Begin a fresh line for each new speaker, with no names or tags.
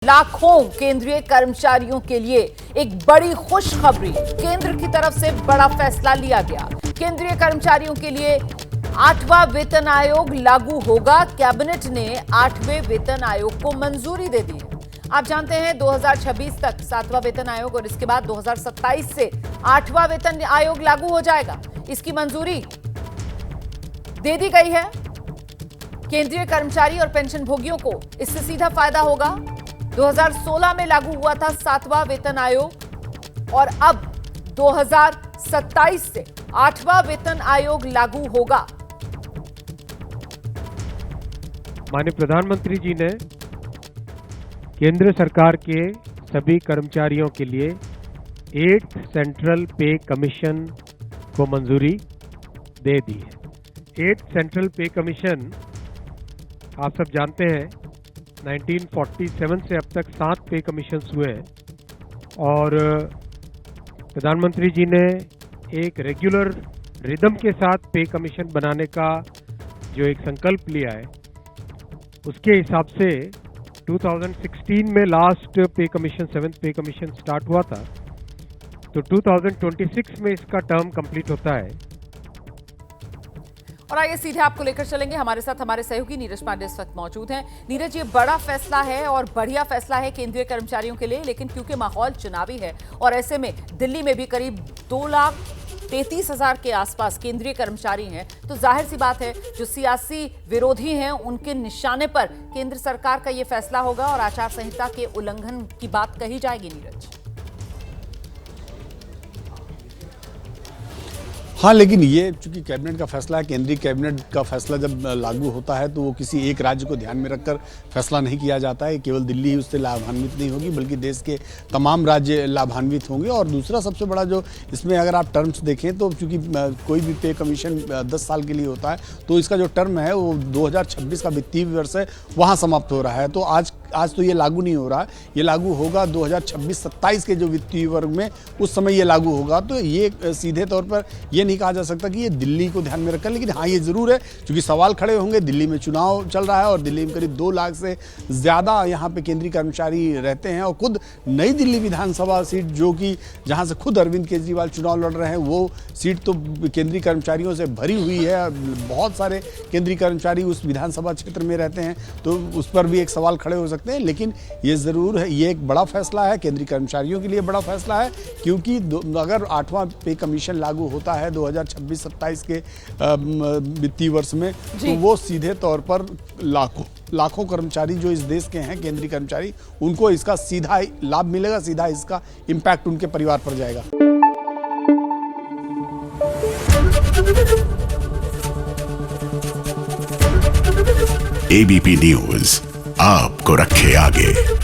लाखों केंद्रीय कर्मचारियों के लिए एक बड़ी खुशखबरी। केंद्र की तरफ से बड़ा फैसला लिया गया। केंद्रीय कर्मचारियों के लिए 8वां वेतन आयोग लागू होगा। कैबिनेट ने 8वें वेतन आयोग को मंजूरी दे दी है। आप जानते हैं 2026 तक 7वां वेतन आयोग और इसके बाद 2027 से 8वां वेतन आयोग लागू हो जाएगा। इसकी मंजूरी दे दी गई है। केंद्रीय कर्मचारी और पेंशन भोगियों को इससे सीधा फायदा होगा। 2016 में लागू हुआ था 7वां वेतन आयोग और अब 2027 से 8वां वेतन आयोग लागू होगा।
माननीय प्रधानमंत्री जी ने केंद्र सरकार के सभी कर्मचारियों के लिए 8th सेंट्रल पे कमीशन को मंजूरी दे दी है। 8th सेंट्रल पे कमीशन आप सब जानते हैं 1947 से अब तक 7 पे कमीशन हुए हैं और प्रधानमंत्री जी ने एक रेगुलर रिदम के साथ पे कमीशन बनाने का जो एक संकल्प लिया है, उसके हिसाब से 2016 में लास्ट पे कमीशन 7th पे कमीशन स्टार्ट हुआ था, तो 2026 में इसका टर्म कंप्लीट होता है।
और आइए सीधे आपको लेकर चलेंगे। हमारे साथ हमारे सहयोगी नीरज पांडे इस वक्त मौजूद हैं। नीरज, ये बड़ा फैसला है और बढ़िया फैसला है केंद्रीय कर्मचारियों के लिए, लेकिन क्योंकि माहौल चुनावी है और ऐसे में दिल्ली में भी करीब 2,33,000 के आसपास केंद्रीय कर्मचारी हैं, तो जाहिर सी बात है जो सियासी विरोधी हैं उनके निशाने पर केंद्र सरकार का ये फैसला होगा और आचार संहिता के उल्लंघन की बात कही जाएगी। नीरज,
हाँ, लेकिन ये चूंकि कैबिनेट का फैसला है, केंद्रीय कैबिनेट का फैसला जब लागू होता है तो वो किसी एक राज्य को ध्यान में रखकर फैसला नहीं किया जाता है। केवल दिल्ली ही उससे लाभान्वित नहीं होगी बल्कि देश के तमाम राज्य लाभान्वित होंगे। और दूसरा सबसे बड़ा जो इसमें अगर आप टर्म्स देखें तो चूंकि कोई भी पे कमीशन 10 साल के लिए होता है तो इसका जो टर्म है वो 2026 का वित्तीय वर्ष है वहाँ समाप्त हो रहा है। तो आज तो ये लागू नहीं हो रहा, ये लागू होगा 2026-27 के जो वित्तीय वर्ग में, उस समय ये लागू होगा। तो ये सीधे तौर पर ये नहीं कहा जा सकता कि ये दिल्ली को ध्यान में रखकर, लेकिन हाँ ये ज़रूर है क्योंकि सवाल खड़े होंगे। दिल्ली में चुनाव चल रहा है और दिल्ली में करीब 2 लाख से ज़्यादा यहाँ पे केंद्रीय कर्मचारी रहते हैं और खुद नई दिल्ली विधानसभा सीट जो कि जहाँ से खुद अरविंद केजरीवाल चुनाव लड़ रहे हैं, वो सीट तो केंद्रीय कर्मचारियों से भरी हुई है। बहुत सारे केंद्रीय कर्मचारी उस विधानसभा क्षेत्र में रहते हैं, तो उस पर भी एक सवाल खड़े हो सकते हैं। लेकिन ये ज़रूर है, ये एक बड़ा फैसला है केंद्रीय कर्मचारियों के लिए, बड़ा फैसला है क्योंकि अगर 8वां पे कमीशन लागू होता है 2026-27 के वित्तीय वर्ष में, तो वो सीधे तौर पर लाखों कर्मचारी जो इस देश के हैं केंद्रीय कर्मचारी, उनको इसका सीधा लाभ मिलेगा, सीधा इसका इम्पैक्ट उनके परिवार पर जाएगा।
एबीपी न्यूज आपको रखे आगे।